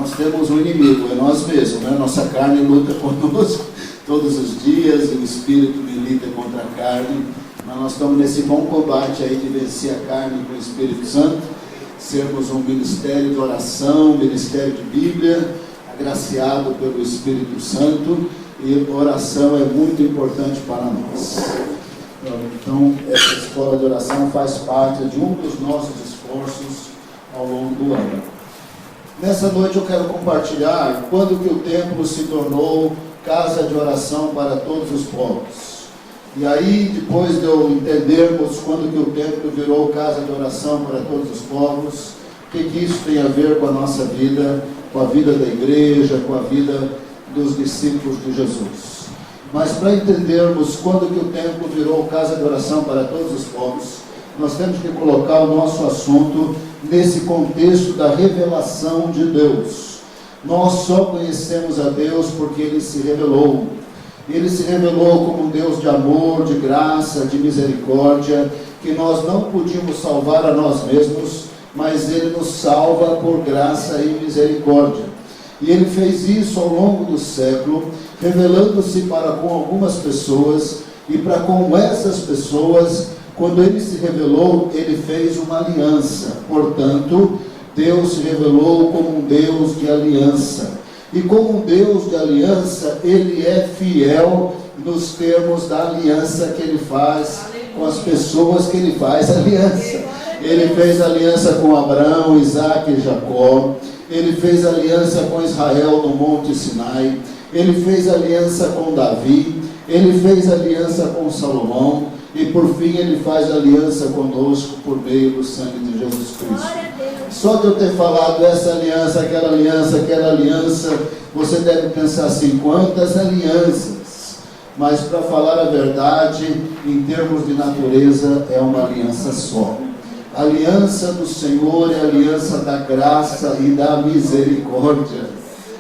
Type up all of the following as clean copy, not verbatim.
Nós temos um inimigo, é nós mesmos, né? Nossa carne luta conosco todos os dias, e o Espírito milita contra a carne, mas nós estamos nesse bom combate aí de vencer a carne com o Espírito Santo, sermos um ministério de oração, ministério de Bíblia, agraciado pelo Espírito Santo, e oração é muito importante para nós. Então, essa escola de oração faz parte de um dos nossos esforços ao longo do ano. Nessa noite eu quero compartilhar quando que o templo se tornou casa de oração para todos os povos. E aí, depois de eu entendermos quando que o templo virou casa de oração para todos os povos, o que isso tem a ver com a nossa vida, com a vida da igreja, com a vida dos discípulos de Jesus. Mas para entendermos quando que o templo virou casa de oração para todos os povos, nós temos que colocar o nosso assunto nesse contexto da revelação de Deus. Nós só conhecemos a Deus porque Ele se revelou. Ele se revelou como um Deus de amor, de graça, de misericórdia, que nós não podíamos salvar a nós mesmos, mas Ele nos salva por graça e misericórdia. E Ele fez isso ao longo do século, revelando-se para com algumas pessoas, e para com essas pessoas, quando Ele se revelou, Ele fez uma aliança. Portanto, Deus se revelou como um Deus de aliança. E como um Deus de aliança, Ele é fiel nos termos da aliança que Ele faz com as pessoas que Ele faz aliança. Ele fez aliança com Abraão, Isaac e Jacó. Ele fez aliança com Israel no Monte Sinai. Ele fez aliança com Davi. Ele fez aliança com Salomão. E por fim Ele faz aliança conosco por meio do sangue de Jesus Cristo. Só de eu ter falado essa aliança, aquela aliança, você deve pensar assim, quantas alianças? Mas para falar a verdade, em termos de natureza, é uma aliança só. A aliança do Senhor é a aliança da graça e da misericórdia.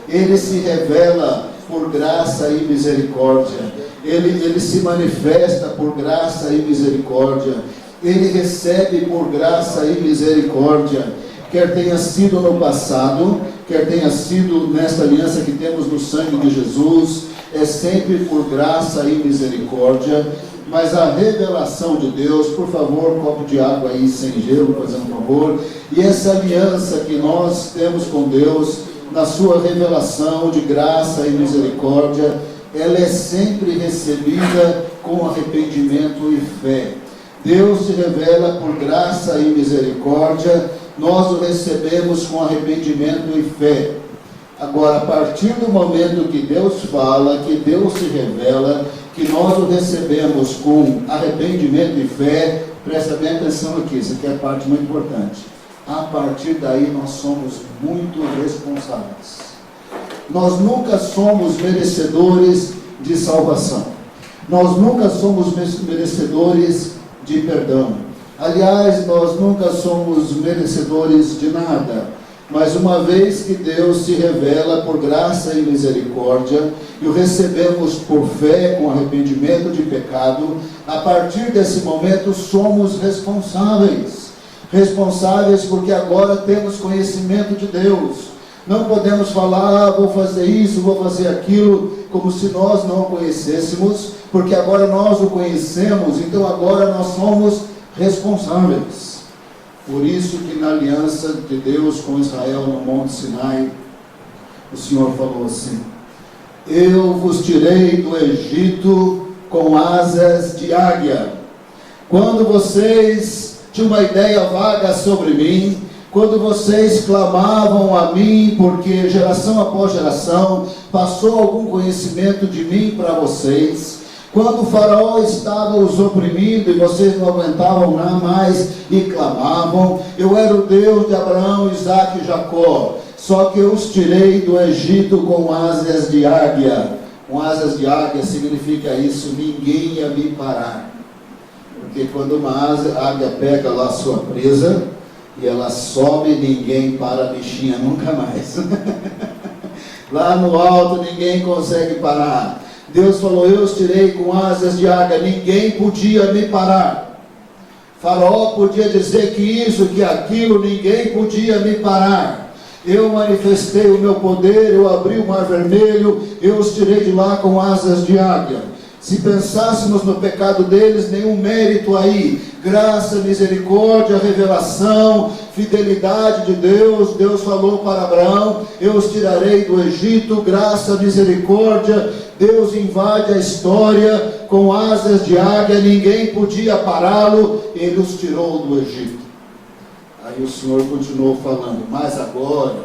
Ele se revela por graça e misericórdia. Ele se manifesta por graça e misericórdia. Ele recebe por graça e misericórdia. Quer tenha sido no passado, quer tenha sido nesta aliança que temos no sangue de Jesus, é sempre por graça e misericórdia. Mas a revelação de Deus, por favor, um copo de água aí sem gelo, fazendo um favor. E essa aliança que nós temos com Deus, na sua revelação de graça e misericórdia, ela é sempre recebida com arrependimento e fé. Deus se revela por graça e misericórdia, nós o recebemos com arrependimento e fé. Agora, a partir do momento que Deus fala, que Deus se revela, que nós o recebemos com arrependimento e fé, presta bem atenção aqui, isso aqui é a parte muito importante. A partir daí nós somos muito responsáveis. Nós nunca somos merecedores de salvação. Nós nunca somos merecedores de perdão. Aliás, nós nunca somos merecedores de nada. Mas uma vez que Deus se revela por graça e misericórdia, e o recebemos por fé, com arrependimento de pecado, a partir desse momento somos responsáveis. Responsáveis porque agora temos conhecimento de Deus. Não podemos falar, vou fazer isso, vou fazer aquilo, como se nós não o conhecêssemos, porque agora nós o conhecemos, então agora nós somos responsáveis. Por isso que na aliança de Deus com Israel no Monte Sinai, o Senhor falou assim: eu vos tirei do Egito com asas de águia. Quando vocês tinham uma ideia vaga sobre mim, quando vocês clamavam a mim, porque geração após geração passou algum conhecimento de mim para vocês, quando o faraó estava os oprimindo e vocês não aguentavam nada mais e clamavam, eu era o Deus de Abraão, Isaac e Jacó, só que eu os tirei do Egito com asas de águia. Com asas de águia significa isso, ninguém ia me parar. Porque quando uma águia pega lá a sua presa e ela sobe, ninguém para a bichinha nunca mais. Lá no alto ninguém consegue parar. Deus falou, eu os tirei com asas de águia, ninguém podia me parar. Faraó podia dizer que isso, que aquilo, ninguém podia me parar. Eu manifestei o meu poder, eu abri o mar vermelho, eu os tirei de lá com asas de águia. Se pensássemos no pecado deles, nenhum mérito aí. Graça, misericórdia, revelação, fidelidade de Deus. Deus falou para Abraão: eu os tirarei do Egito. Graça, misericórdia. Deus invade a história com asas de águia, ninguém podia pará-lo, ele os tirou do Egito. Aí o Senhor continuou falando: mas agora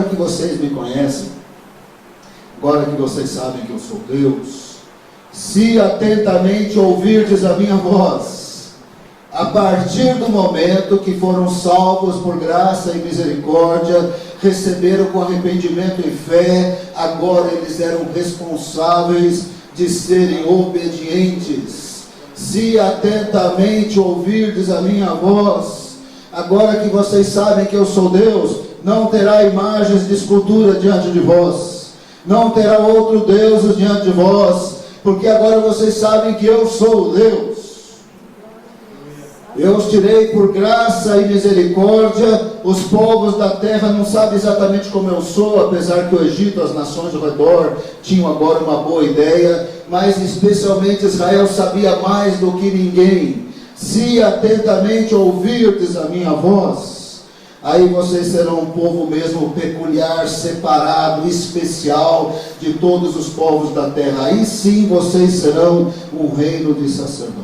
que vocês me conhecem, agora que vocês sabem que eu sou Deus, se atentamente ouvirdes a minha voz, a partir do momento que foram salvos por graça e misericórdia, receberam com arrependimento e fé, agora eles eram responsáveis de serem obedientes. Se atentamente ouvirdes a minha voz, agora que vocês sabem que eu sou Deus, não terá imagens de escultura diante de vós, não terá outro Deus diante de vós, porque agora vocês sabem que eu sou Deus. Eu os tirei por graça e misericórdia. Os povos da terra não sabem exatamente como eu sou, apesar que o Egito, as nações ao redor, tinham agora uma boa ideia, mas especialmente Israel sabia mais do que ninguém. Se atentamente ouvirdes a minha voz, aí vocês serão um povo mesmo peculiar, separado, especial de todos os povos da terra. Aí sim vocês serão um reino de sacerdotes.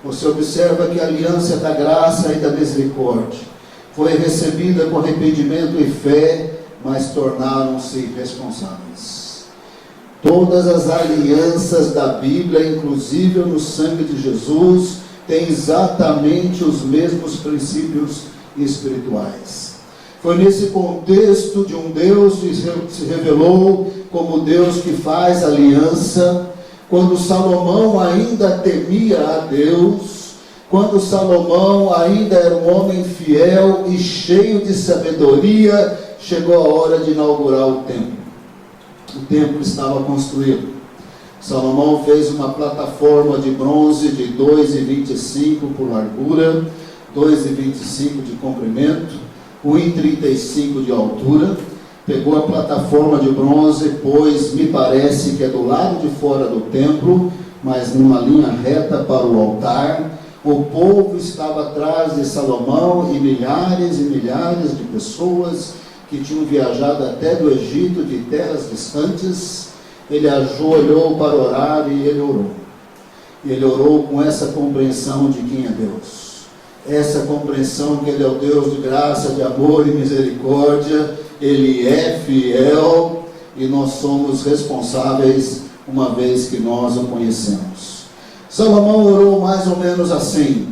Você observa que a aliança da graça e da misericórdia foi recebida com arrependimento e fé, mas tornaram-se responsáveis. Todas as alianças da Bíblia, inclusive no sangue de Jesus, têm exatamente os mesmos princípios espirituais. Foi nesse contexto de um Deus que se revelou como Deus que faz aliança, quando Salomão ainda temia a Deus, quando Salomão ainda era um homem fiel e cheio de sabedoria, chegou a hora de inaugurar o templo. O templo estava construído. Salomão fez uma plataforma de bronze de 2,25 por largura, 2,25 de comprimento, 1,35 de altura. Pegou a plataforma de bronze, pois me parece que é do lado de fora do templo, mas numa linha reta para o altar. O povo estava atrás de Salomão e milhares de pessoas que tinham viajado até do Egito, de terras distantes. Ele ajoelhou para orar e ele orou. Ele orou com essa compreensão de quem é Deus. Essa compreensão que Ele é o Deus de graça, de amor e misericórdia. Ele é fiel e nós somos responsáveis uma vez que nós o conhecemos. Salomão orou mais ou menos assim,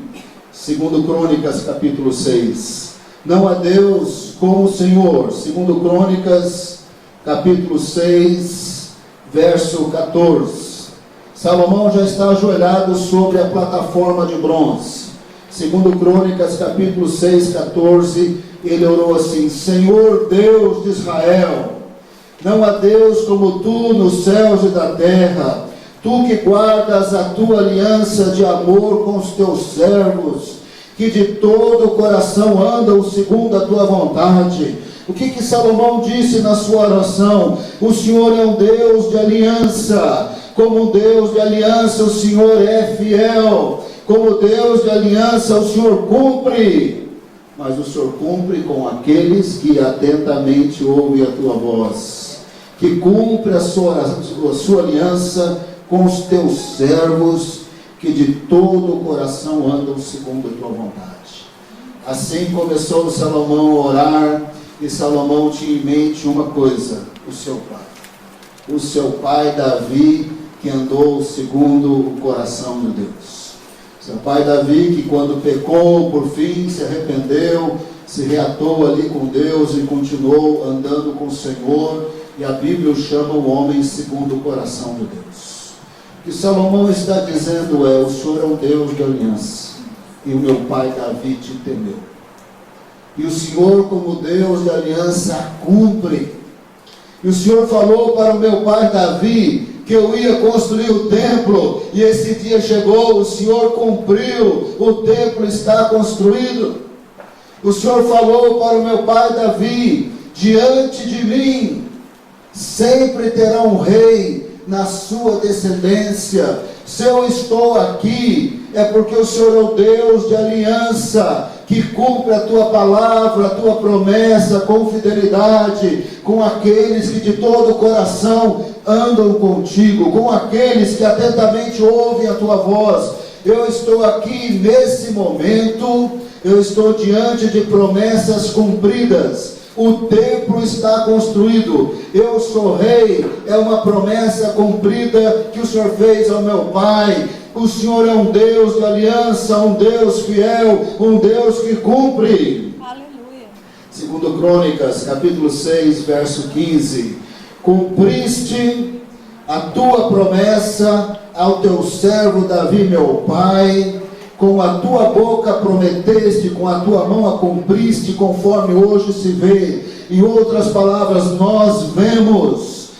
segundo Crônicas capítulo 6. Não há Deus como o Senhor, segundo Crônicas capítulo 6, verso 14. Salomão já está ajoelhado sobre a plataforma de bronze. Segundo Crônicas capítulo 6, 14, ele orou assim: Senhor Deus de Israel, não há Deus como tu nos céus e da terra, tu que guardas a tua aliança de amor com os teus servos, que de todo o coração andam segundo a tua vontade. O que Salomão disse na sua oração? O Senhor é um Deus de aliança. Como um Deus de aliança, o Senhor é fiel. Como Deus de aliança, o Senhor cumpre. Mas o Senhor cumpre com aqueles que atentamente ouvem a tua voz, que cumpre a sua aliança com os teus servos, que de todo o coração andam segundo a tua vontade. Assim começou Salomão a orar, e Salomão tinha em mente uma coisa: o seu pai. O seu pai Davi, que andou segundo o coração de Deus. Seu pai Davi, que quando pecou, por fim se arrependeu, se reatou ali com Deus e continuou andando com o Senhor, e a Bíblia o chama o homem segundo o coração de Deus. O que Salomão está dizendo é: o Senhor é um Deus de aliança, e o meu pai Davi te temeu. E o Senhor, como Deus de aliança, cumpre. E o Senhor falou para o meu pai Davi que eu ia construir o templo, e esse dia chegou, o Senhor cumpriu, o templo está construído. O Senhor falou para o meu pai Davi: diante de mim sempre terá um rei na sua descendência. Se eu estou aqui, é porque o Senhor é o Deus de aliança, que cumpre a tua palavra, a tua promessa com fidelidade, com aqueles que de todo o coração andam contigo, com aqueles que atentamente ouvem a tua voz. Eu estou aqui nesse momento, eu estou diante de promessas cumpridas. O templo está construído, eu sou rei, é uma promessa cumprida que o Senhor fez ao meu pai. O Senhor é um Deus de aliança, um Deus fiel, um Deus que cumpre. Aleluia. Segundo Crônicas, capítulo 6, verso 15. Cumpriste a tua promessa ao teu servo Davi, meu pai. Com a tua boca prometeste, com a tua mão a cumpriste, conforme hoje se vê. Em outras palavras, nós vemos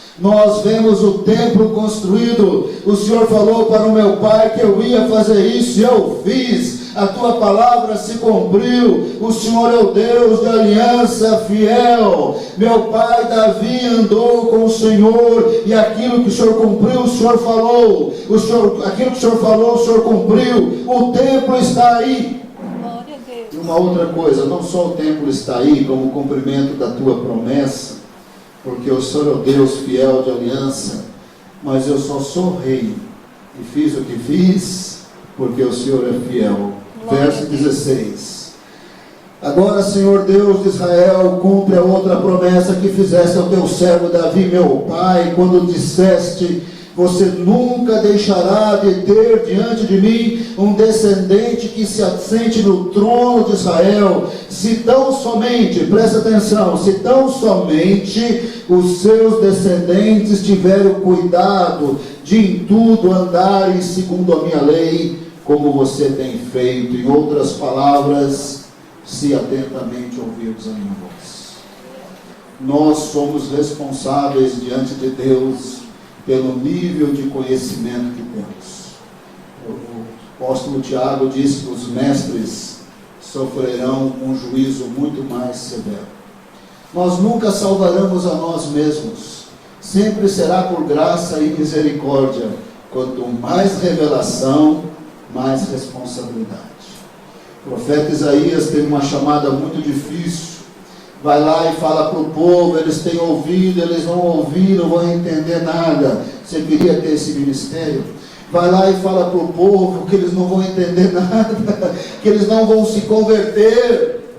o templo construído. O Senhor falou para o meu pai que eu ia fazer isso, e eu fiz. A tua palavra se cumpriu. O Senhor é o Deus de aliança fiel. Meu pai Davi andou com o Senhor, e aquilo que o Senhor cumpriu, o Senhor falou. Aquilo que o Senhor falou, o Senhor cumpriu. O templo está aí. Glória a Deus. E uma outra coisa, não só o templo está aí como cumprimento da tua promessa, porque o Senhor é o Deus fiel de aliança, mas eu só sou rei, e fiz o que fiz, porque o Senhor é fiel. Verso 16. Agora, Senhor Deus de Israel, cumpre a outra promessa que fizeste ao teu servo Davi, meu pai, quando disseste: você nunca deixará de ter diante de mim um descendente que se assente no trono de Israel, se tão somente, presta atenção, se tão somente os seus descendentes tiverem o cuidado de em tudo andarem segundo a minha lei, como você tem feito. Em outras palavras, se atentamente ouvirmos a minha voz. Nós somos responsáveis diante de Deus pelo nível de conhecimento que temos. O apóstolo Tiago diz que os mestres sofrerão um juízo muito mais severo. Nós nunca salvaremos a nós mesmos, sempre será por graça e misericórdia. Quanto mais revelação, mais responsabilidade. O profeta Isaías teve uma chamada muito difícil. Vai lá e fala para o povo: eles têm ouvido, eles vão ouvir, não vão entender nada. Você queria ter esse ministério? Vai lá e fala para o povo que eles não vão entender nada, que eles não vão se converter.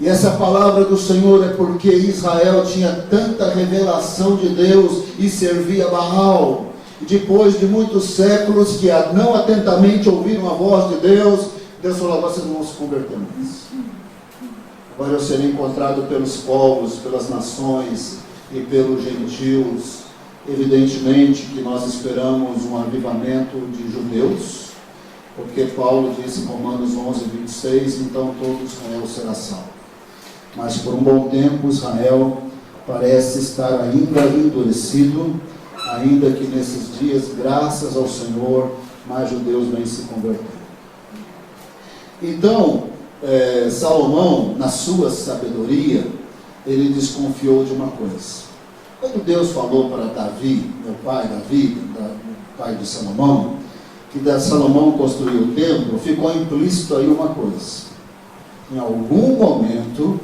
E essa palavra do Senhor é porque Israel tinha tanta revelação de Deus e servia Baal. Depois de muitos séculos que não atentamente ouviram a voz de Deus, Deus falou: vocês não vão se converter mais. Agora eu serei encontrado pelos povos, pelas nações e pelos gentios. Evidentemente que nós esperamos um avivamento de judeus, porque Paulo disse em Romanos 11, 26, então todo Israel será salvo. Mas por um bom tempo Israel parece estar ainda endurecido, ainda que nesses dias, graças ao Senhor, mais judeus vêm se converter. Então, Salomão, na sua sabedoria, ele desconfiou de uma coisa. Quando Deus falou para Davi, meu pai Davi, pai de Salomão, que Salomão construiu o templo, ficou implícito aí uma coisa: em algum momento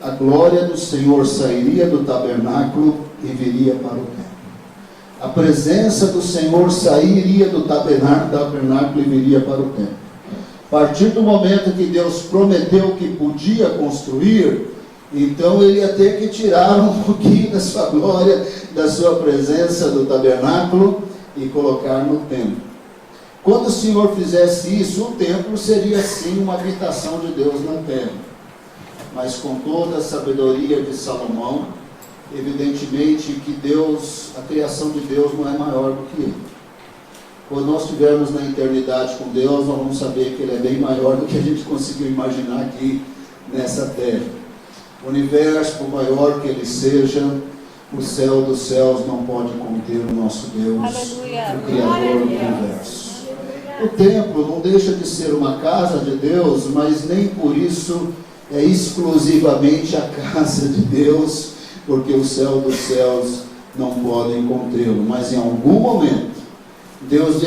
a glória do Senhor sairia do tabernáculo e viria para o templo. A presença do Senhor sairia do tabernáculo e viria para o templo. A partir do momento que Deus prometeu que podia construir, então ele ia ter que tirar um pouquinho da sua glória, da sua presença do tabernáculo e colocar no templo. Quando o Senhor fizesse isso, o templo seria sim uma habitação de Deus na terra. Mas com toda a sabedoria de Salomão, evidentemente que Deus, a criação de Deus não é maior do que ele. Quando nós estivermos na eternidade com Deus, nós vamos saber que ele é bem maior do que a gente conseguiu imaginar aqui nessa terra. O universo, por maior que ele seja, o céu dos céus não pode conter o nosso Deus, Aleluia. o Criador do universo. O templo não deixa de ser uma casa de Deus, mas nem por isso é exclusivamente a casa de Deus, porque o céu dos céus não podem contê-lo. Mas em algum momento, Deus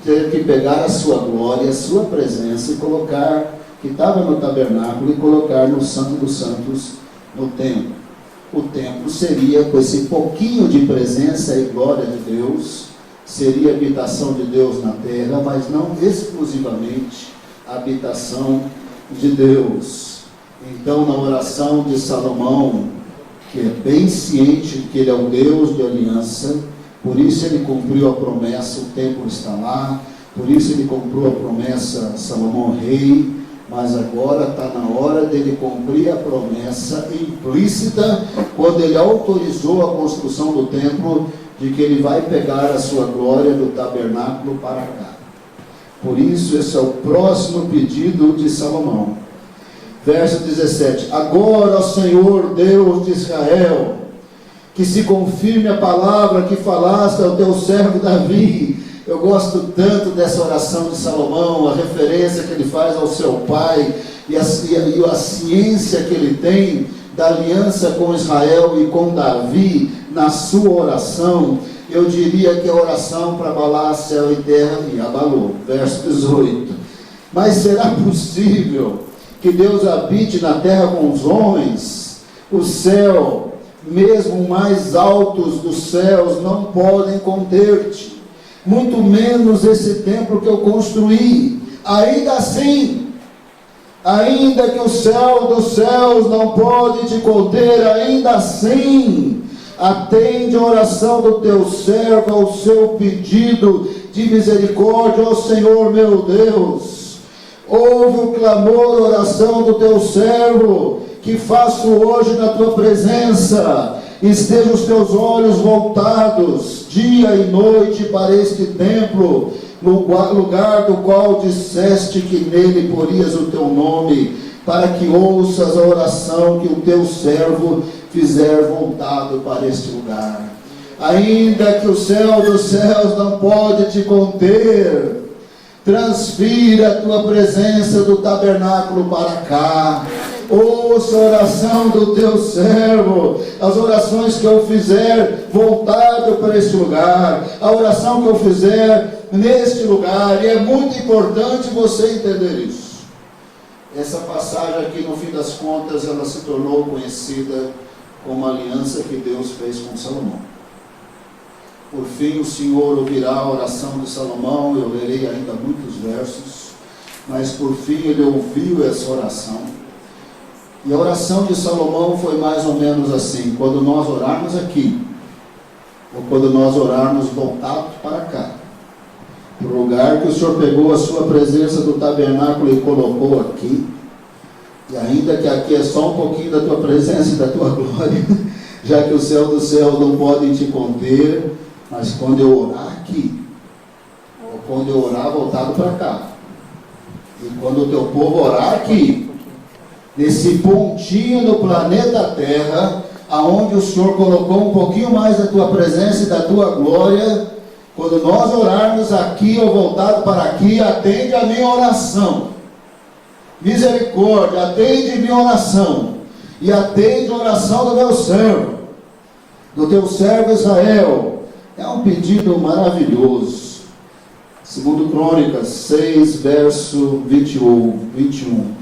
teve que pegar a sua glória, a sua presença e colocar, que estava no tabernáculo, e colocar no Santo dos Santos, no templo. O templo seria, com esse pouquinho de presença e glória de Deus, seria a habitação de Deus na terra, mas não exclusivamente a habitação de Deus. Então, na oração de Salomão, que é bem ciente de que ele é o Deus de aliança, por isso ele cumpriu a promessa, o templo está lá, por isso ele cumpriu a promessa, Salomão rei, mas agora está na hora dele cumprir a promessa implícita, quando ele autorizou a construção do templo, de que ele vai pegar a sua glória do tabernáculo para cá. Por isso, esse é o próximo pedido de Salomão. Verso 17: agora, ó Senhor Deus de Israel, que se confirme a palavra que falaste ao teu servo Davi. Eu gosto tanto dessa oração de Salomão, a referência que ele faz ao seu pai, e a ciência que ele tem da aliança com Israel e com Davi, na sua oração. Eu diria que a oração para abalar céu e terra, e abalou. Verso 18: mas será possível que Deus habite na terra com os homens? O céu, mesmo mais altos dos céus, não podem conter-te, muito menos esse templo que eu construí. Ainda assim, ainda que o céu dos céus não pode te conter, ainda assim, atende a oração do teu servo, ao seu pedido de misericórdia, ó Senhor meu Deus. Ouve o clamor, a oração do teu servo, que faço hoje na tua presença. Estejam os teus olhos voltados, dia e noite, para este templo, lugar do qual disseste que nele porias o teu nome, para que ouças a oração que o teu servo fizer voltado para este lugar. Ainda que o céu dos céus não pode te conter, transfira a tua presença do tabernáculo para cá. Ouça a oração do teu servo, as orações que eu fizer voltado para este lugar, a oração que eu fizer neste lugar. E é muito importante você entender isso. Essa passagem aqui, no fim das contas, ela se tornou conhecida como a aliança que Deus fez com Salomão. Por fim, o Senhor ouvirá a oração de Salomão. Eu lerei ainda muitos versos, mas por fim ele ouviu essa oração. E a oração de Salomão foi mais ou menos assim: quando nós orarmos aqui, ou quando nós orarmos voltado para cá, para o lugar que o Senhor pegou a sua presença do tabernáculo e colocou aqui, e ainda que aqui é só um pouquinho da tua presença e da tua glória, já que o céu dos céus não podem te conter, mas quando eu orar aqui, ou quando eu orar voltado para cá, e quando o teu povo orar aqui, nesse pontinho no planeta Terra, aonde o Senhor colocou um pouquinho mais da tua presença e da tua glória, quando nós orarmos aqui ou voltado para aqui, atende a minha oração. Misericórdia, atende minha oração, e atende a oração do meu servo, do teu servo Israel. É um pedido maravilhoso. Segundo Crônicas 6, verso 21.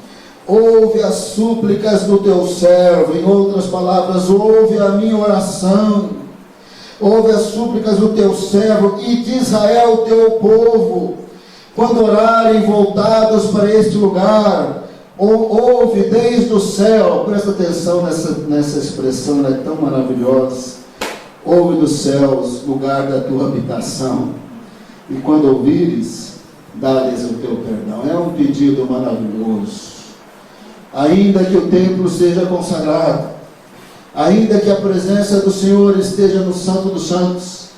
Ouve as súplicas do teu servo. Em outras palavras, ouve a minha oração. Ouve as súplicas do teu servo e de Israel, teu povo, quando orarem voltados para este lugar. Ouve desde o céu. Presta atenção nessa expressão, ela é tão maravilhosa. Ouve dos céus, lugar da tua habitação, e quando ouvires, dá-lhes o teu perdão. É um pedido maravilhoso. Ainda que o templo seja consagrado, ainda que a presença do Senhor esteja no Santo dos Santos,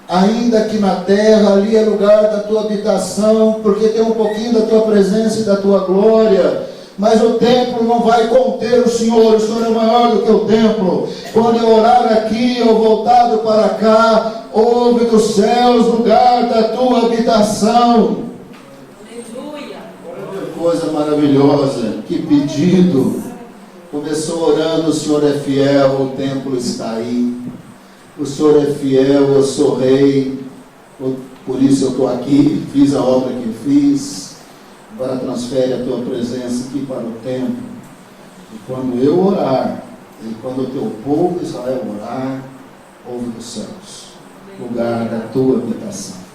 ainda que na terra ali é lugar da tua habitação, porque tem um pouquinho da tua presença e da tua glória, mas o templo não vai conter o Senhor é maior do que o templo. Quando eu orar aqui ou voltado para cá, ouve dos céus, lugar da tua habitação. coisa maravilhosa, que pedido. Começou orando, o Senhor é fiel, o templo está aí. O Senhor é fiel, eu sou rei, por isso eu estou aqui, fiz a obra que fiz. Agora transfere a tua presença aqui para o templo. E quando eu orar, e quando o teu povo Israel orar, ouve dos céus, lugar da tua habitação.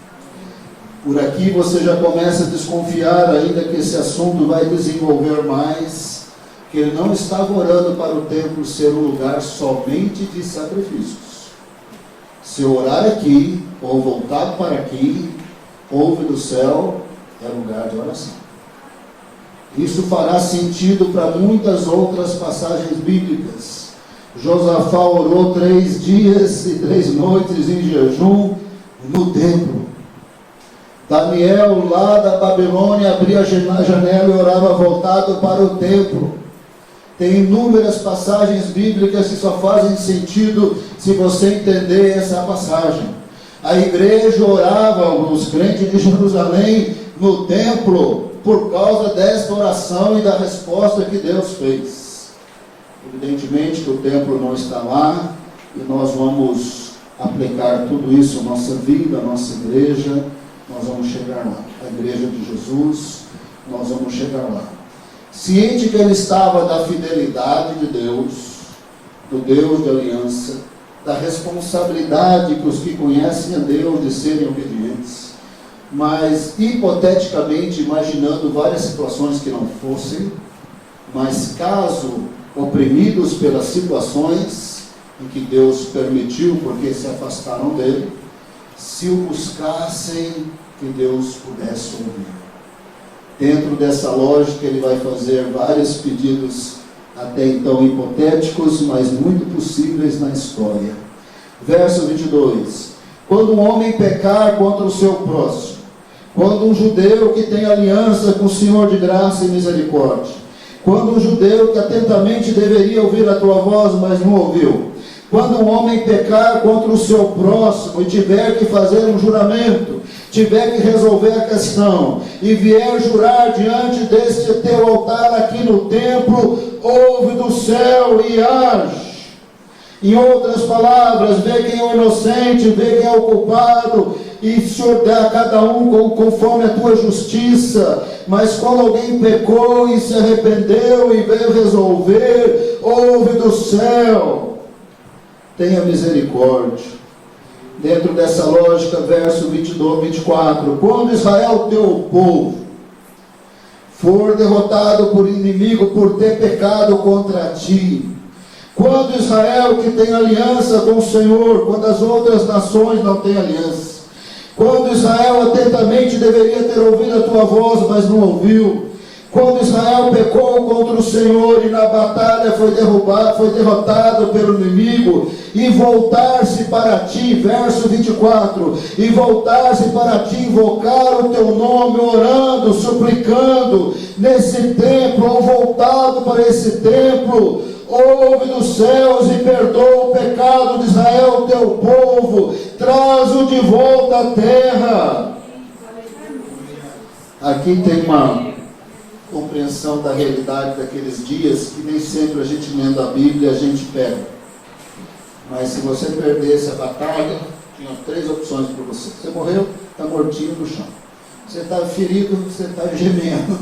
Por aqui você já começa a desconfiar, ainda que esse assunto vai desenvolver mais, que ele não estava orando para o templo ser um lugar somente de sacrifícios. Se orar aqui, ou voltar para aqui, ouve do céu, é lugar de oração. Isso fará sentido para muitas outras passagens bíblicas. Josafá orou 3 dias e 3 noites em jejum no templo. Daniel, lá da Babilônia, abria a janela e orava voltado para o templo. Tem inúmeras passagens bíblicas que só fazem sentido se você entender essa passagem. A igreja orava, os crentes de Jerusalém, no templo, por causa desta oração e da resposta que Deus fez. Evidentemente que o templo não está lá, e nós vamos aplicar tudo isso à nossa vida, à nossa igreja, nós vamos chegar lá. A igreja de Jesus, nós vamos chegar lá. Ciente que ele estava da fidelidade de Deus, do Deus de aliança, da responsabilidade que os que conhecem a Deus de serem obedientes, mas hipoteticamente imaginando várias situações que não fossem, mas caso oprimidos pelas situações em que Deus permitiu, porque se afastaram dele, se o buscassem, que Deus pudesse ouvir. Dentro dessa lógica, ele vai fazer vários pedidos, até então hipotéticos, mas muito possíveis na história. Verso 22. Quando um homem pecar contra o seu próximo, quando um judeu que tem aliança com o Senhor de graça e misericórdia, quando um judeu que atentamente deveria ouvir a tua voz, mas não ouviu, quando um homem pecar contra o seu próximo e tiver que fazer um juramento, tiver que resolver a questão, e vier jurar diante deste teu altar aqui no templo, ouve do céu e age. Em outras palavras, vê quem é o inocente, vê quem é o culpado, e se ordenar a cada um conforme a tua justiça. Mas quando alguém pecou e se arrependeu e veio resolver, ouve do céu, tenha misericórdia. Dentro dessa lógica, verso 22, 24, quando Israel, teu povo, for derrotado por inimigo por ter pecado contra ti, quando Israel, que tem aliança com o Senhor, quando as outras nações não têm aliança, quando Israel atentamente deveria ter ouvido a tua voz, mas não ouviu, quando Israel pecou contra o Senhor e na batalha foi derrotado pelo inimigo, e voltar-se para ti, verso 24, e voltar-se para ti, invocar o teu nome, orando, suplicando, nesse templo, ou voltado para esse templo, ouve dos céus e perdoa o pecado de Israel, teu povo, traz-o de volta à terra. Aqui tem uma compreensão da realidade daqueles dias, que nem sempre a gente lendo a Bíblia a gente pega. Mas se você perdesse a batalha, tinha 3 opções para você. Você morreu, está mortinho no chão. Você está ferido, você está gemendo.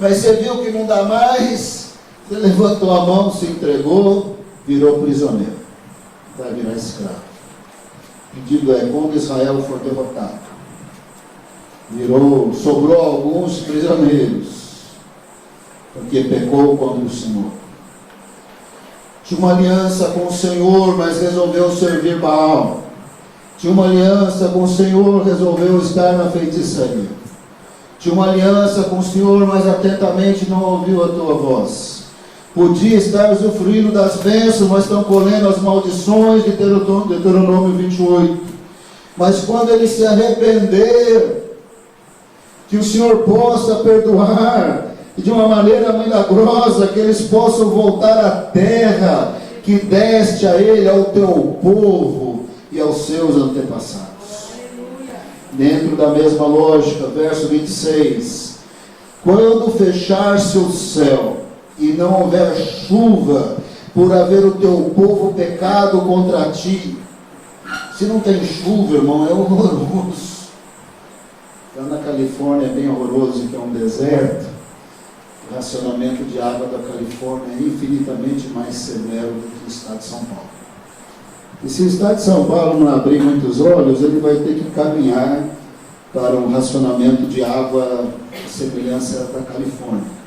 Mas você viu que não dá mais, você levantou a mão, se entregou, virou prisioneiro. Vai virar escravo. O pedido é, quando Israel for derrotado, sobrou alguns prisioneiros, porque pecou contra o Senhor. Tinha uma aliança com o Senhor, mas resolveu servir Baal. Tinha uma aliança com o Senhor, resolveu estar na feitiçaria. Tinha uma aliança com o Senhor, mas atentamente não ouviu a tua voz. Podia estar usufruindo das bênçãos, mas estão colhendo as maldições de Deuteronômio 28. Mas quando ele se arrepender, que o Senhor possa perdoar, e de uma maneira milagrosa, que eles possam voltar à terra que deste a ele, ao teu povo e aos seus antepassados. Dentro da mesma lógica, verso 26, Quando fechar-se o céu e não houver chuva, por haver o teu povo pecado contra ti. Se não tem chuva, irmão, é horroroso. Lá na Califórnia é bem horroroso, que é um deserto. O racionamento de água da Califórnia é infinitamente mais severo do que o estado de São Paulo. E se o estado de São Paulo não abrir muitos olhos, ele vai ter que caminhar para um racionamento de água à semelhança da Califórnia.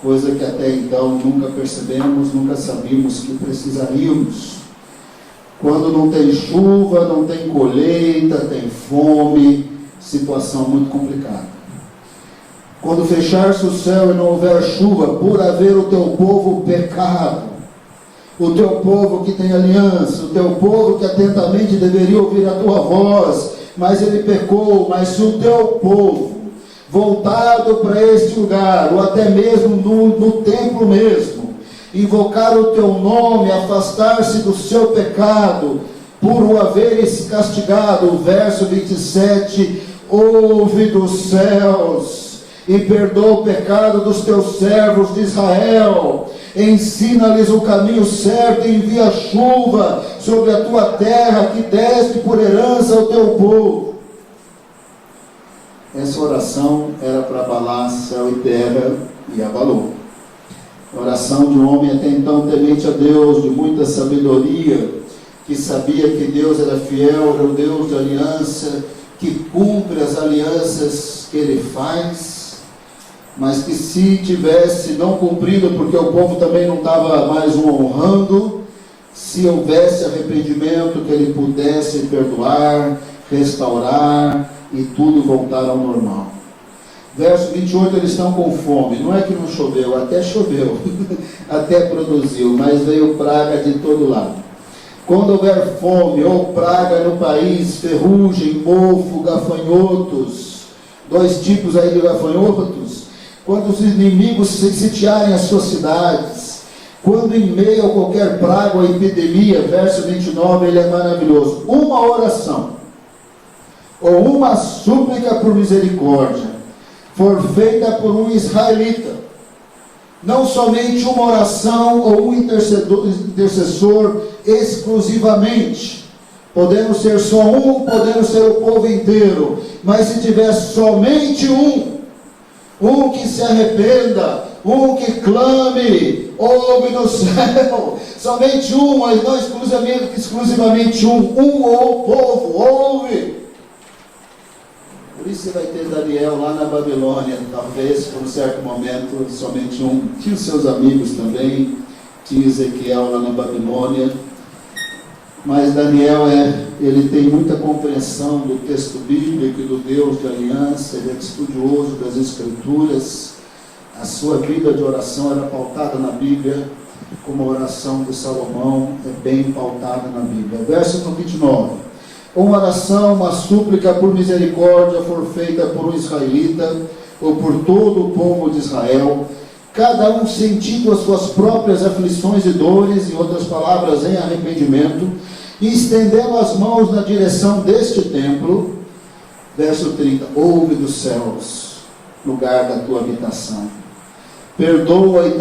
Coisa que até então nunca percebemos, nunca sabíamos que precisaríamos. Quando não tem chuva, não tem colheita, tem fome, situação muito complicada. Quando fechar-se o céu e não houver chuva, por haver o teu povo pecado, o teu povo que tem aliança, o teu povo que atentamente deveria ouvir a tua voz, mas ele pecou. Mas se o teu povo, voltado para este lugar, ou até mesmo no templo mesmo, invocar o teu nome, afastar-se do seu pecado, por o haveres castigado, o verso 27, ouve dos céus, e perdoa o pecado dos teus servos de Israel, ensina-lhes o caminho certo, e envia chuva sobre a tua terra, que deste por herança ao teu povo. Essa oração era para abalar céu e terra, e abalou. A oração de um homem até então temente a Deus, de muita sabedoria, que sabia que Deus era fiel, era o Deus de aliança, que cumpre as alianças que Ele faz, mas que se tivesse não cumprido, porque o povo também não estava mais o honrando, se houvesse arrependimento, que Ele pudesse perdoar, restaurar, e tudo voltar ao normal. Verso 28, eles estão com fome. Não é que não choveu, até choveu, até produziu, mas veio praga de todo lado. Quando houver fome ou praga no país, ferrugem, mofo, gafanhotos, dois tipos aí de gafanhotos, quando os inimigos sitiarem as suas cidades, quando em meio a qualquer praga ou epidemia, verso 29, ele é maravilhoso. Uma oração, ou uma súplica por misericórdia, for feita por um israelita, não somente uma oração ou um intercessor exclusivamente, podemos ser só um, podemos ser o povo inteiro, mas se tiver somente um que se arrependa, um que clame, ouve no céu, somente um, mas não exclusivamente um ou o povo, ouve. Por isso você vai ter Daniel lá na Babilônia, talvez por um certo momento, somente um. Tinha os seus amigos também, tinha Ezequiel lá na Babilônia, mas Daniel ele tem muita compreensão do texto bíblico e do Deus de aliança, ele é estudioso das Escrituras, a sua vida de oração era pautada na Bíblia, como a oração de Salomão é bem pautada na Bíblia. Verso 29. Uma oração, uma súplica por misericórdia for feita por um israelita, ou por todo o povo de Israel, cada um sentindo as suas próprias aflições e dores, em outras palavras, em arrependimento, e estendendo as mãos na direção deste templo. Verso 30, ouve dos céus, lugar da tua habitação. Perdoa e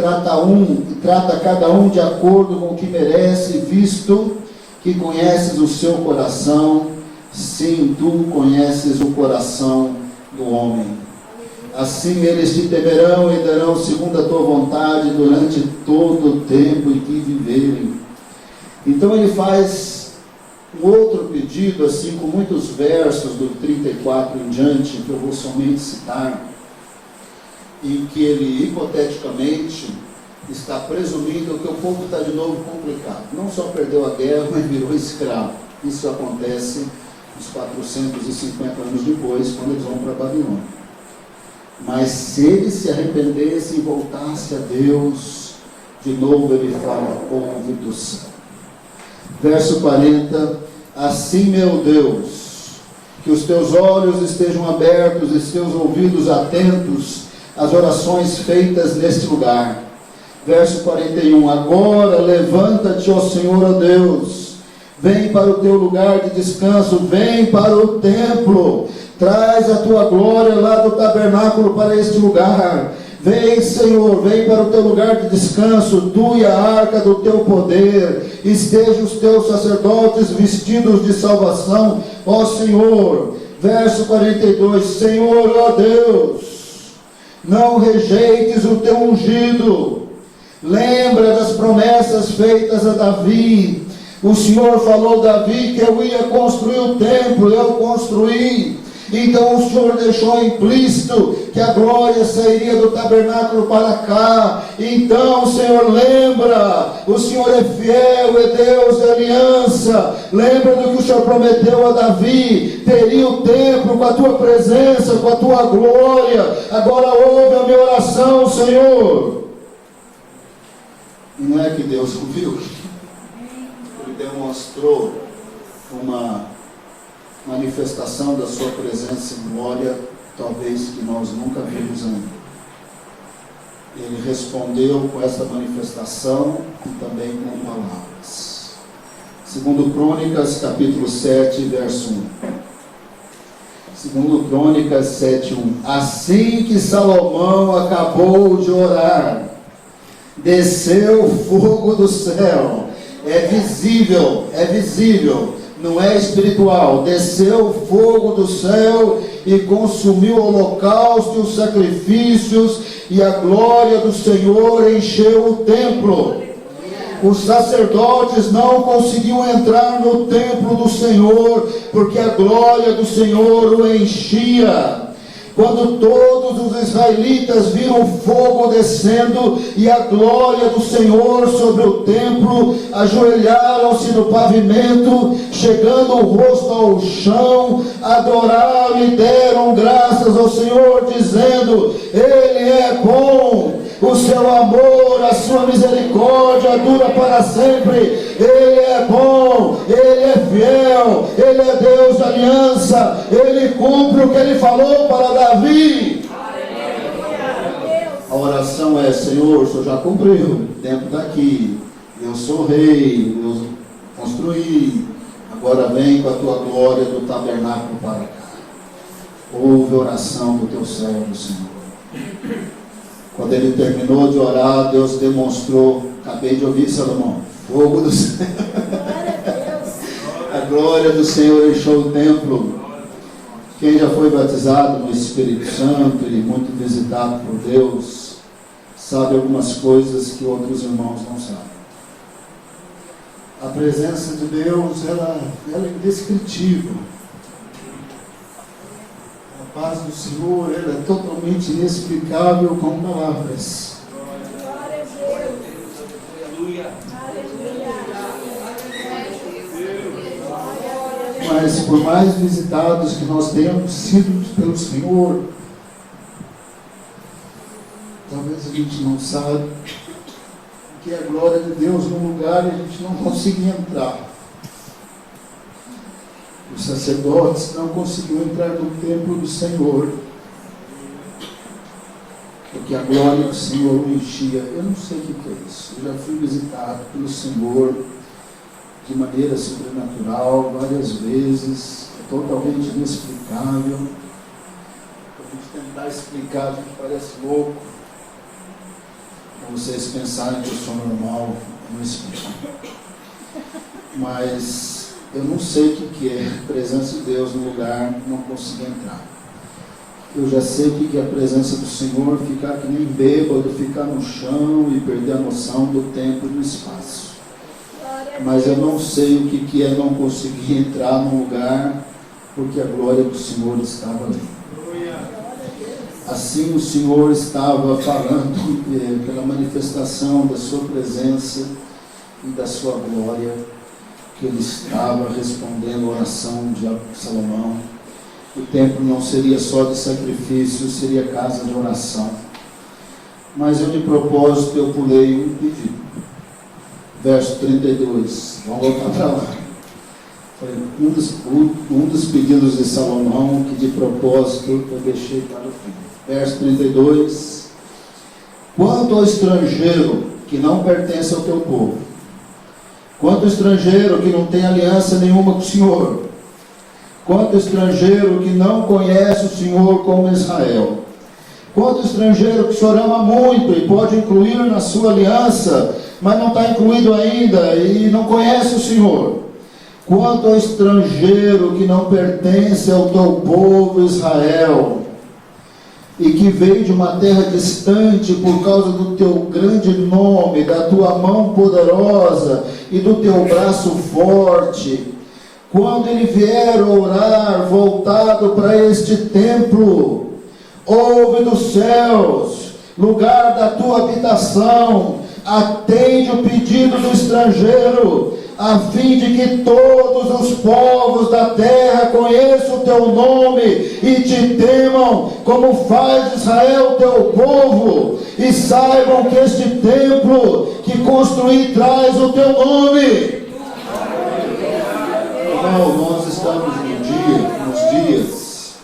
trata cada um de acordo com o que merece, visto que conheces o seu coração, sim, tu conheces o coração do homem. Assim eles te temerão e darão segundo a tua vontade durante todo o tempo em que viverem. Então ele faz um outro pedido, assim, com muitos versos do 34 em diante, que eu vou somente citar, em que ele hipoteticamente está presumindo que o povo está de novo complicado. Não só perdeu a guerra, mas virou escravo. Isso acontece uns 450 anos depois, quando eles vão para a Babilônia. Mas se eles se arrependessem e voltassem a Deus, de novo ele fala, ouve do céu. Verso 40, assim, meu Deus, que os teus olhos estejam abertos e os teus ouvidos atentos às orações feitas neste lugar. Verso 41, agora levanta-te, ó Senhor, ó Deus, vem para o teu lugar de descanso, vem para o templo, Traz a tua glória lá do tabernáculo para este lugar. Vem, Senhor, vem para o teu lugar de descanso, tu e a arca do teu poder. Estejam os teus sacerdotes vestidos de salvação, ó Senhor. Verso 42, Senhor, ó Deus, não rejeites o teu ungido. Lembra das promessas feitas a Davi. O Senhor falou a Davi que eu ia construir o templo, eu construí. Então o Senhor deixou implícito que a glória sairia do tabernáculo para cá. Então, Senhor, lembra, o Senhor é fiel, é Deus de aliança. Lembra do que o Senhor prometeu a Davi, teria o templo com a tua presença, com a tua glória. Agora ouve a minha oração, Senhor. E não é que Deus ouviu, Ele demonstrou uma manifestação da sua presença em glória, talvez que nós nunca vimos ainda. Ele respondeu com essa manifestação e também com palavras. Segundo Crônicas, capítulo 7, verso 1. Segundo Crônicas 7, 1. Assim que Salomão acabou de orar, desceu fogo do céu. É visível, não é espiritual. Desceu fogo do céu e consumiu o holocausto e os sacrifícios, e a glória do Senhor encheu o templo. Os sacerdotes não conseguiam entrar no templo do Senhor, porque a glória do Senhor o enchia. Quando todos os israelitas viram fogo descendo e a glória do Senhor sobre o templo, ajoelharam-se no pavimento, chegando o rosto ao chão, adoraram e deram graças ao Senhor, dizendo: Ele é bom, o seu amor, a sua misericórdia dura para sempre. Ele é bom, Ele é fiel, Ele é Deus de aliança, Ele cumpre o que Ele falou para Davi. A oração é: Senhor, o Senhor já cumpriu, o tempo está aqui, eu sou rei, eu construí, agora vem com a tua glória do tabernáculo para cá. Ouve a oração do teu servo, Senhor. Quando ele terminou de orar, Deus demonstrou, acabei de ouvir, Salomão, fogo do céu. A glória do Senhor encheu o templo. Quem já foi batizado no Espírito Santo e muito visitado por Deus, sabe algumas coisas que outros irmãos não sabem. A presença de Deus, ela é indescritível. A paz do Senhor, ela é totalmente inexplicável com palavras. Glória a Deus. Aleluia. Mas por mais visitados que nós tenhamos sido pelo Senhor, talvez a gente não sabe que a glória de Deus num lugar e a gente não conseguia entrar. Os sacerdotes não conseguiam entrar no templo do Senhor, porque a glória do Senhor o enchia. Eu não sei o que é isso. Eu já fui visitado pelo Senhor de maneira sobrenatural várias vezes, totalmente inexplicável. Para a gente tentar explicar, a gente parece louco. Para vocês pensarem que eu sou normal, eu não explico. Mas eu não sei o que é a presença de Deus no lugar, não consigo entrar. Eu já sei o que é a presença do Senhor, ficar que nem bêbado, ficar no chão e perder a noção do tempo e do espaço. Mas eu não sei o que é não conseguir entrar no lugar, porque a glória do Senhor estava ali. Assim o Senhor estava falando pela manifestação da sua presença e da sua glória, que ele estava respondendo a oração de Salomão. O templo não seria só de sacrifício, seria casa de oração. Mas eu, de propósito, eu pulei um pedido. Verso 32. Vamos voltar para lá. Foi um dos pedidos de Salomão, que de propósito eu deixei para o fim. Verso 32. Quanto ao estrangeiro que não pertence ao teu povo, quanto ao estrangeiro que não tem aliança nenhuma com o Senhor, Quanto estrangeiro que não conhece o Senhor como Israel. Quanto estrangeiro que o Senhor ama muito e pode incluir na sua aliança, mas não está incluído ainda e não conhece o Senhor. Quanto ao estrangeiro que não pertence ao teu povo Israel, e que veio de uma terra distante por causa do teu grande nome, da tua mão poderosa e do teu braço forte, quando ele vier orar voltado para este templo, ouve dos céus, lugar da tua habitação, atende o pedido do estrangeiro, a fim de que todos os povos da terra conheçam o teu nome e te temam, como faz Israel teu povo, e saibam que este templo que construí traz o teu nome. Irmão, nós estamos nos dias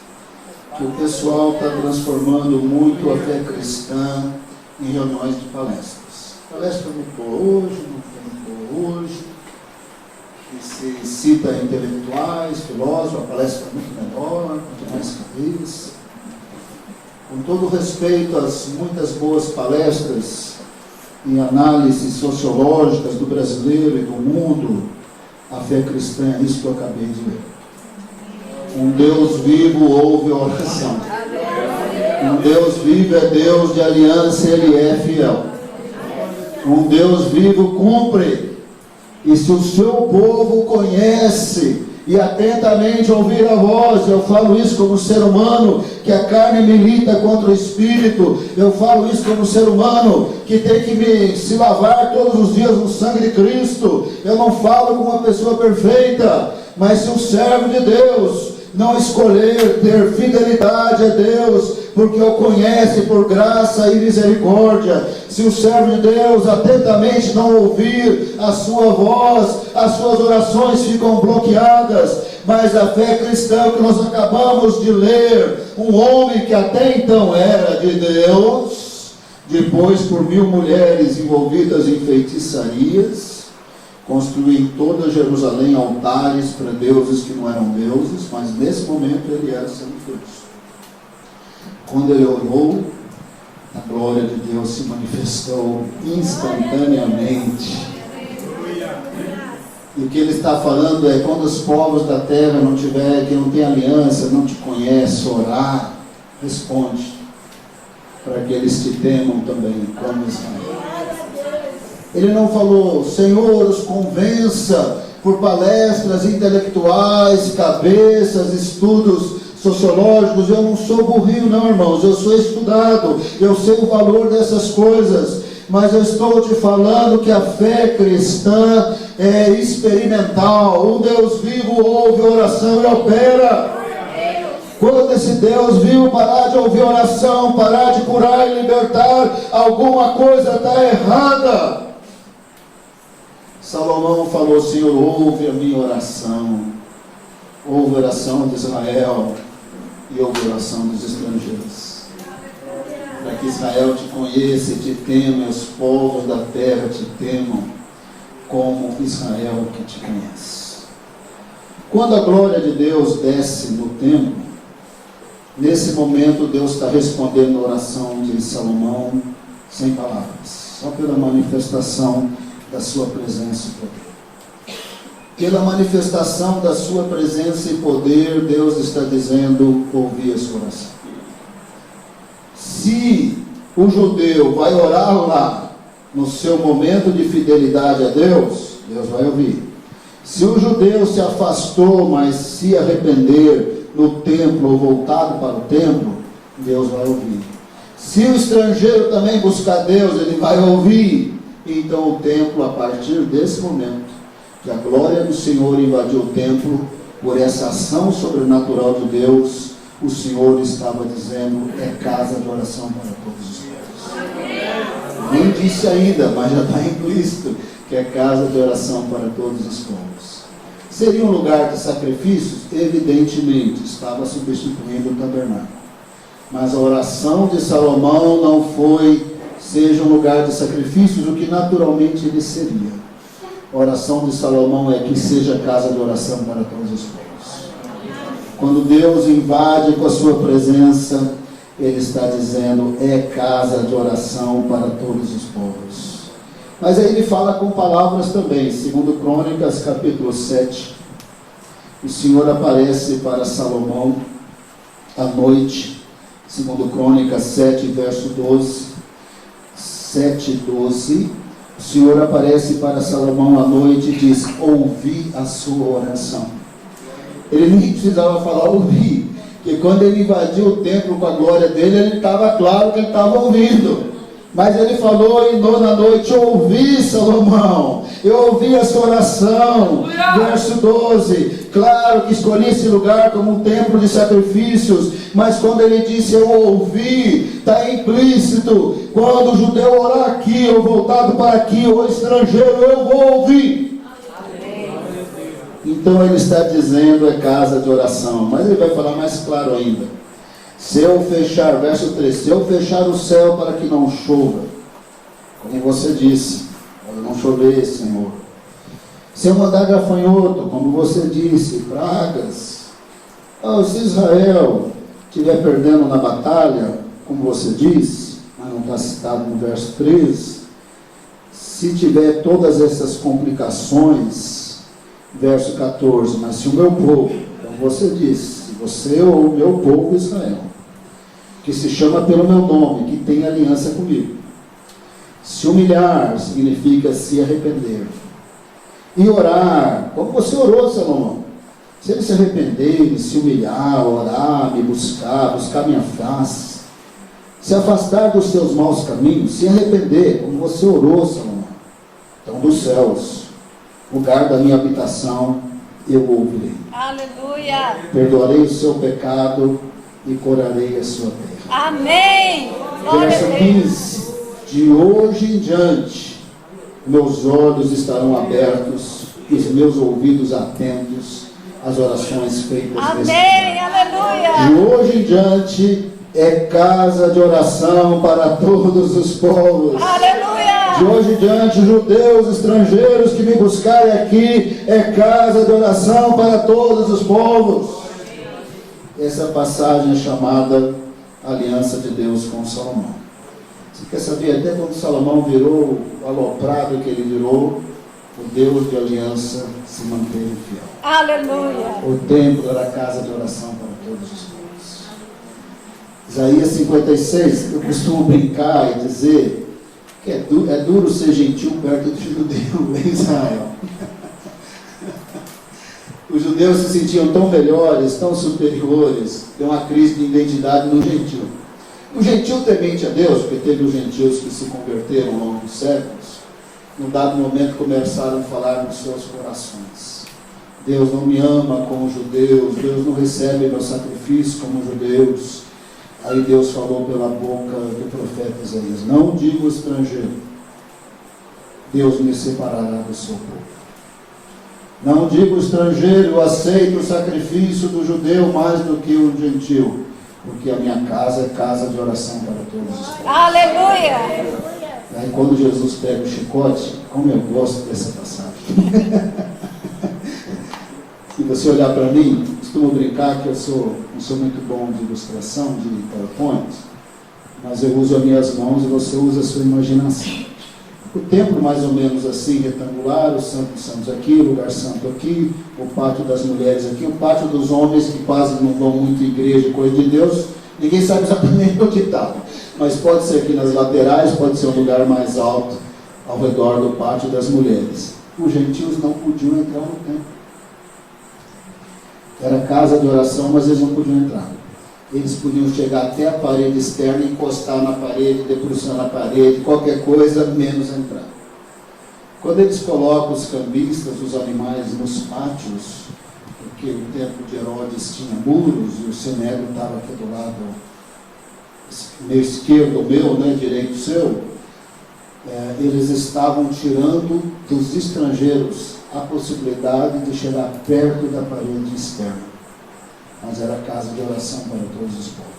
que o pessoal está transformando muito a fé cristã em reuniões de palestras. Palestra muito boa hoje, não foi muito boa hoje. E se cita intelectuais, filósofos, a palestra é muito melhor, muito mais cabeça. Com todo respeito às muitas boas palestras em análises sociológicas do brasileiro e do mundo, a fé cristã é isso que eu acabei de ler. Um Deus vivo ouve a oração. Um Deus vivo é Deus de aliança, Ele é fiel. Um Deus vivo cumpre. E se o seu povo conhece e atentamente ouvir a voz, eu falo isso como ser humano, que a carne milita contra o espírito, eu falo isso como ser humano, que tem que se lavar todos os dias no sangue de Cristo, eu não falo como uma pessoa perfeita, mas se o servo de Deus não escolher ter fidelidade a Deus, porque o conhece por graça e misericórdia, se o servo de Deus atentamente não ouvir a sua voz, as suas orações ficam bloqueadas. Mas a fé cristã que nós acabamos de ler, um homem que até então era de Deus, depois por 1000 mulheres envolvidas em feitiçarias, construiu em toda Jerusalém altares para deuses que não eram deuses, mas nesse momento ele era Santo Deus. Quando ele orou, a glória de Deus se manifestou instantaneamente. E o que ele está falando é, quando os povos da terra não tiver, que não tem aliança, não te conhece, orar, responde, para que eles te temam também, como Israel. Ele não falou, Senhor, os convença por palestras intelectuais, cabeças, estudos sociológicos. Eu não sou burrinho não, irmãos, eu sou estudado, eu sei o valor dessas coisas, mas eu estou te falando que a fé cristã é experimental. Um Deus vivo ouve a oração e opera. Quando esse Deus vivo parar de ouvir oração, parar de curar e libertar, alguma coisa está errada. Salomão falou, Senhor, ouve a minha oração, ouve a oração de Israel e ouve a oração dos estrangeiros, para que Israel te conheça e te tema, e os povos da terra te temam, como Israel que te conhece. Quando a glória de Deus desce no templo, nesse momento Deus está respondendo a oração de Salomão sem palavras, só pela manifestação da sua presença e poder. Pela manifestação da sua presença e poder, Deus está dizendo, ouvi a sua oração. Se o judeu vai orar lá, no seu momento de fidelidade a Deus, Deus vai ouvir. Se o judeu se afastou, mas se arrepender no templo ou voltado para o templo, Deus vai ouvir. Se o estrangeiro também buscar Deus, ele vai ouvir. Então o templo, a partir desse momento, que a glória do Senhor invadiu o templo, por essa ação sobrenatural de Deus, o Senhor estava dizendo, é casa de oração para todos os povos. Nem disse ainda, mas já está implícito, que é casa de oração para todos os povos. Seria um lugar de sacrifícios? Evidentemente, estava substituindo o tabernáculo. Mas a oração de Salomão não foi, seja um lugar de sacrifícios, o que naturalmente ele seria. A oração de Salomão é que seja casa de oração para todos os povos. Quando Deus invade com a sua presença, Ele está dizendo, é casa de oração para todos os povos. Mas aí Ele fala com palavras também. Segundo Crônicas, capítulo 7, o Senhor aparece para Salomão à noite. Segundo Crônicas 7, verso 12, 7:12, o Senhor aparece para Salomão à noite e diz, ouvi a sua oração. Ele nem precisava falar ouvir, porque quando ele invadiu o templo com a glória dele, ele estava claro que ele estava ouvindo. Mas ele falou e na noite, eu ouvi, Salomão, eu ouvi a sua oração. Verso 12, claro que escolhi esse lugar como um templo de sacrifícios, mas quando ele disse eu ouvi, está implícito, quando o judeu orar aqui, ou voltado para aqui, ou estrangeiro, eu vou ouvir. Então ele está dizendo é casa de oração, mas ele vai falar mais claro ainda. Se eu fechar, verso 3, se eu fechar o céu para que não chova, como você disse, para não chover, Senhor. Se eu mandar gafanhoto, como você disse, pragas. Se Israel estiver perdendo na batalha, como você disse, mas não está citado no verso 13, se tiver todas essas complicações, verso 14, mas se o meu povo, como você disse, se você ou o meu povo Israel, que se chama pelo meu nome, que tem aliança comigo, se humilhar significa se arrepender, e orar, como você orou, Salomão, se ele se arrepender, se humilhar, orar, me buscar minha face, se afastar dos seus maus caminhos, se arrepender, como você orou, Salomão, então dos céus, lugar da minha habitação, eu ouvirei. Aleluia. Perdoarei o seu pecado e curarei a sua terra. Amém. Verso 15. De hoje em diante, meus olhos estarão abertos e os meus ouvidos atentos às orações feitas neste Amém. lugar. Aleluia. De hoje em diante, é casa de oração para todos os povos. Aleluia. De hoje em diante, judeus, estrangeiros que me buscarem aqui, é casa de oração para todos os povos. Essa passagem é chamada Aliança de Deus com Salomão. Você quer saber, até quando Salomão virou o aloprado que ele virou, o Deus de aliança se manteve fiel. Aleluia. O templo era a casa de oração para todos os povos. Isaías 56, eu costumo brincar e dizer que é duro ser gentil perto do judeu em Israel. Os judeus se sentiam tão melhores, tão superiores, tem uma crise de identidade no gentil. O gentil temente a Deus, porque teve os gentios que se converteram ao longo dos séculos, num dado momento começaram a falar nos seus corações. Deus não me ama como os judeus, Deus não recebe meu sacrifício como os judeus. Aí Deus falou pela boca do profeta Isaías, não digo estrangeiro, Deus me separará do seu povo. Não digo estrangeiro, eu aceito o sacrifício do judeu mais do que o gentil, porque a minha casa é casa de oração para todos os povos. Aleluia. Aí quando Jesus pega o chicote, como eu gosto dessa passagem. Se você olhar para mim, costumo brincar que eu não sou muito bom de ilustração, de PowerPoint, mas eu uso as minhas mãos e você usa a sua imaginação. O templo mais ou menos assim, retangular, o Santo dos Santos aqui, o lugar santo aqui, o pátio das mulheres aqui, o pátio dos homens que quase não vão muito em igreja, coisa de Deus, ninguém sabe exatamente onde está. Mas pode ser aqui nas laterais, pode ser um lugar mais alto, ao redor do pátio das mulheres. Os gentios não podiam entrar no templo. Era casa de oração, mas eles não podiam entrar. Eles podiam chegar até a parede externa, encostar na parede, debruçar na parede, qualquer coisa, menos entrar. Quando eles colocam os cambistas, os animais nos pátios, porque o templo de Herodes tinha muros, e o cenário estava aqui do lado, meu esquerdo, o meu, né, direito seu, eles estavam tirando dos estrangeiros a possibilidade de chegar perto da parede externa. Mas era casa de oração para todos os povos.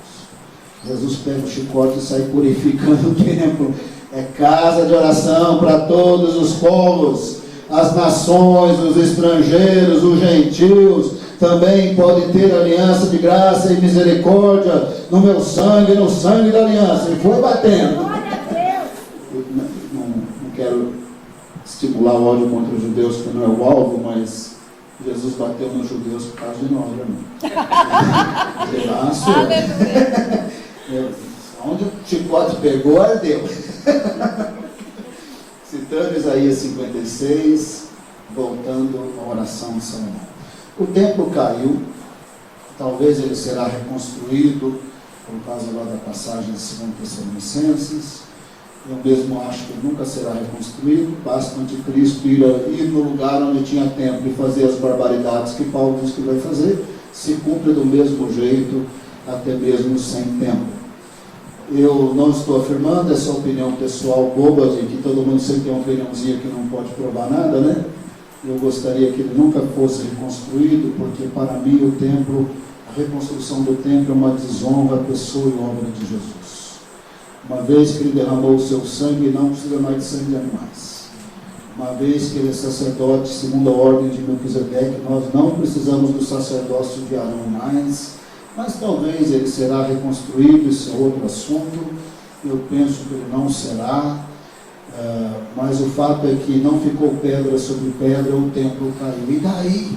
Jesus pega o chicote e sai purificando o templo. É casa de oração para todos os povos, as nações, os estrangeiros, os gentios. também pode ter aliança de graça e misericórdia no meu sangue, no sangue da aliança. E foi batendo. Eu não quero estimular o ódio contra os judeus, que não é o alvo, mas Jesus bateu nos judeus por causa de nós, irmão. Onde o chicote pegou, ardeu. Citando Isaías 56, voltando à oração de Salomão. O templo caiu, talvez ele será reconstruído, por causa lá da passagem de 2 Tessalonicenses. Eu mesmo acho que nunca será reconstruído, basta o anticristo ir no lugar onde tinha templo e fazer as barbaridades que Paulo diz que vai fazer, se cumpre do mesmo jeito, até mesmo sem templo. Eu não estou afirmando essa opinião pessoal boba de que todo mundo sempre tem uma opiniãozinha que não pode provar nada, né? Eu gostaria que ele nunca fosse reconstruído, porque para mim o templo, a reconstrução do templo é uma desonra à pessoa e obra de Jesus. Uma vez que ele derramou o seu sangue, não precisa mais de sangue de animais. Uma vez que ele é sacerdote segundo a ordem de Melquisedeque, nós não precisamos do sacerdócio de Arão mais, mas talvez ele será reconstruído, isso é outro assunto. Eu penso que ele não será, mas o fato é que não ficou pedra sobre pedra, o templo caiu. E daí?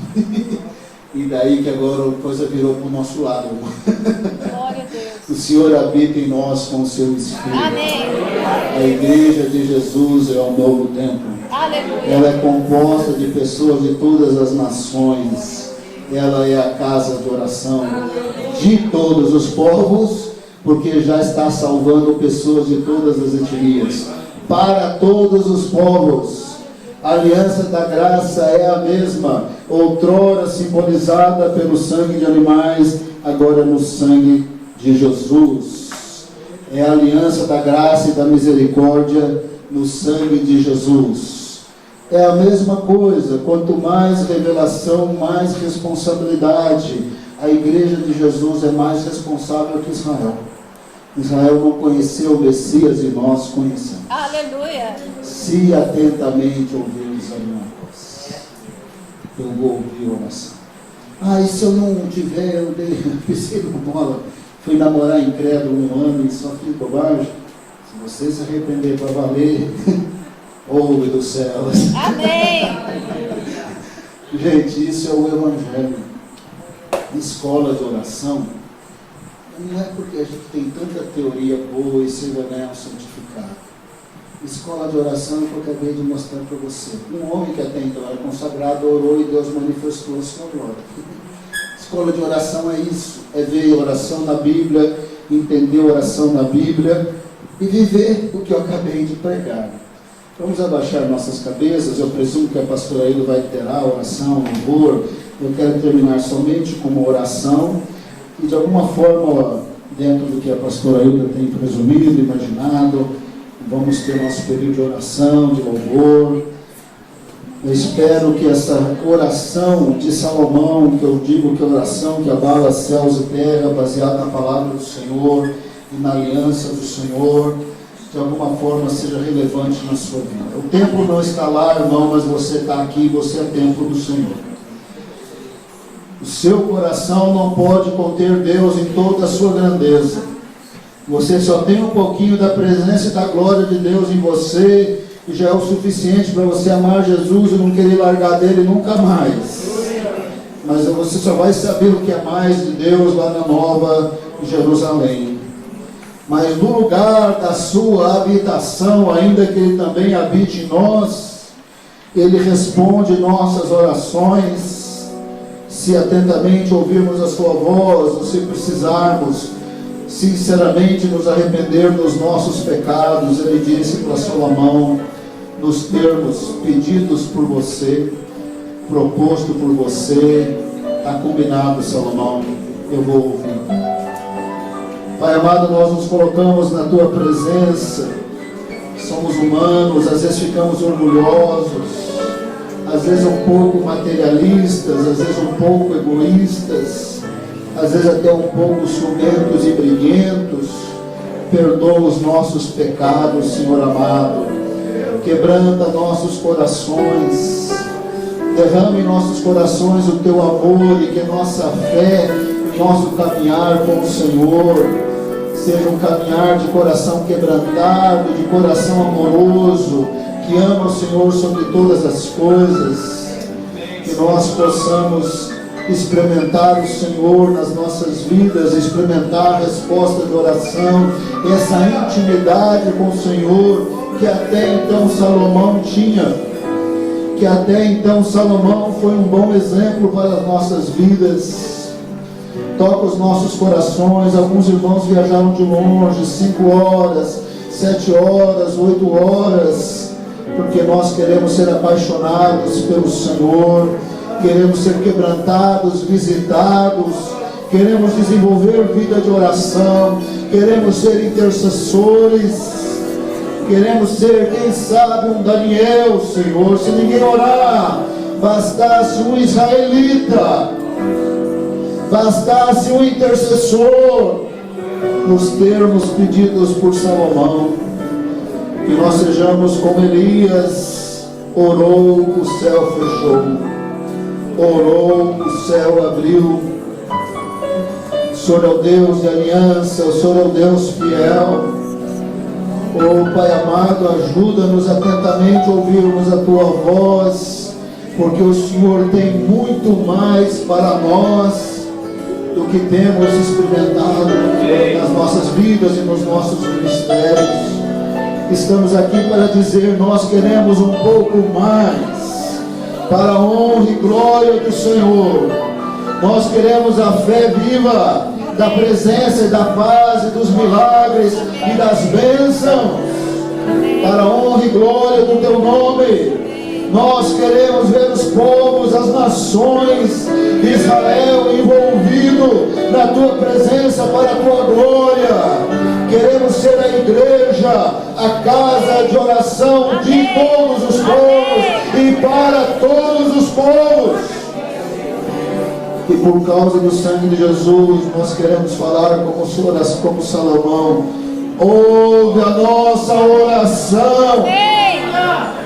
E daí que agora a coisa virou para o nosso lado. Glória a Deus. O Senhor habita em nós com o seu Espírito. Amém. A igreja de Jesus é o novo templo. Aleluia. Ela é composta de pessoas de todas as nações. Ela é a casa de oração de todos os povos, porque já está salvando pessoas de todas as etnias. Para todos os povos. A aliança da graça é a mesma, outrora simbolizada pelo sangue de animais, agora no sangue de Jesus. É a aliança da graça e da misericórdia no sangue de Jesus. É a mesma coisa, quanto mais revelação, mais responsabilidade. A igreja de Jesus é mais responsável que Israel. Israel não conheceu o Messias e nós conhecemos. Aleluia! Se atentamente ouvirmos a minha voz, eu vou ouvir a oração. E se eu não tiver, eu pisei na bola, fui namorar incrédulo 1 ano e só fiz bobagem. Se você se arrepender para valer, ouve dos céus. Amém! Gente, isso é o Evangelho. Escola de oração. Não é porque a gente tem tanta teoria boa e você vai ganhar um certificado. Escola de oração é o que eu acabei de mostrar para você. Um homem que até então era consagrado orou e Deus manifestou a sua glória. Escola de oração é isso, é ver a oração na Bíblia, entender a oração na Bíblia e viver o que eu acabei de pregar. Vamos abaixar nossas cabeças. Eu presumo que a pastora Hilda vai liderar a oração, louvor. Eu quero terminar somente com uma oração. E de alguma forma, dentro do que a pastora Hilda tem presumido, imaginado, vamos ter nosso período de oração, de louvor. Eu espero que essa oração de Salomão, que eu digo que é oração que abala céus e terra, baseada na palavra do Senhor e na aliança do Senhor, de alguma forma seja relevante na sua vida. O templo não está lá, irmão, mas você está aqui, você é templo do Senhor. O seu coração não pode conter Deus em toda a sua grandeza. Você só tem um pouquinho da presença e da glória de Deus em você, e já é o suficiente para você amar Jesus e não querer largar dele nunca mais. Mas você só vai saber o que é mais de Deus lá na Nova Jerusalém. Mas no lugar da sua habitação, ainda que Ele também habite em nós, Ele responde nossas orações, se atentamente ouvirmos a sua voz, ou se precisarmos sinceramente nos arrepender dos nossos pecados. Ele disse para Salomão, nos termos pedidos por você, proposto por você, está combinado, Salomão, eu vou ouvir. Pai amado, nós nos colocamos na tua presença, somos humanos, às vezes ficamos orgulhosos, às vezes um pouco materialistas, às vezes um pouco egoístas, às vezes até um pouco ciumentos e briguentos. Perdoa os nossos pecados, Senhor amado, quebranta nossos corações, Derrame em nossos corações o teu amor e que nossa fé, nosso caminhar com o Senhor seja um caminhar de coração quebrantado, de coração amoroso, que ama o Senhor sobre todas as coisas. Que nós possamos experimentar o Senhor nas nossas vidas, experimentar a resposta de oração, essa intimidade com o Senhor que até então Salomão tinha. Que até então Salomão foi um bom exemplo para as nossas vidas. Toca os nossos corações. Alguns irmãos viajaram de longe, 5 horas, 7 horas, 8 horas, porque nós queremos ser apaixonados pelo Senhor, queremos ser quebrantados, visitados, queremos desenvolver vida de oração, queremos ser intercessores. Queremos ser, quem sabe, um Daniel, Senhor. Se ninguém orar, bastasse um israelita, bastasse um intercessor, nos termos pedidos por Salomão. Que nós sejamos como Elias: orou, o céu fechou, orou, o céu abriu. O Senhor é o Deus de aliança, o Senhor é o Deus fiel. Oh Pai amado, ajuda-nos atentamente a ouvirmos a Tua voz, porque o Senhor tem muito mais para nós do que temos experimentado nas nossas vidas e nos nossos ministérios. Estamos aqui para dizer: nós queremos um pouco mais, para a honra e glória do Senhor. Nós queremos a fé viva da presença e da paz e dos milagres e das bênçãos, para a honra e glória do Teu nome. Nós queremos ver os povos, as nações, Israel envolvido na Tua presença, para a Tua glória. Queremos ser a igreja, a casa de oração de todos os povos e para todos os povos. E por causa do sangue de Jesus, nós queremos falar como Salomão: ouve a nossa oração,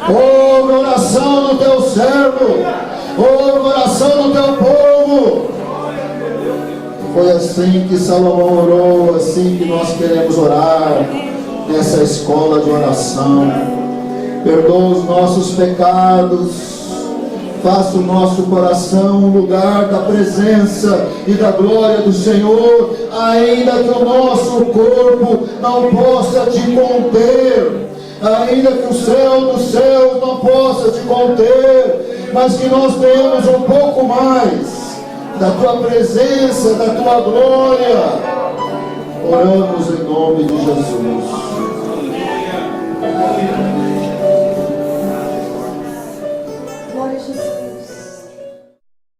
ouve a oração do Teu servo, ouve a oração do Teu povo. Foi assim que Salomão orou, assim que nós queremos orar nessa escola de oração. Perdoa os nossos pecados, faça o nosso coração um lugar da presença e da glória do Senhor, ainda que o nosso corpo não possa Te conter, ainda que o céu dos céus não possa Te conter, mas que nós tenhamos um pouco mais da Tua presença, da Tua glória. Oramos em nome de Jesus.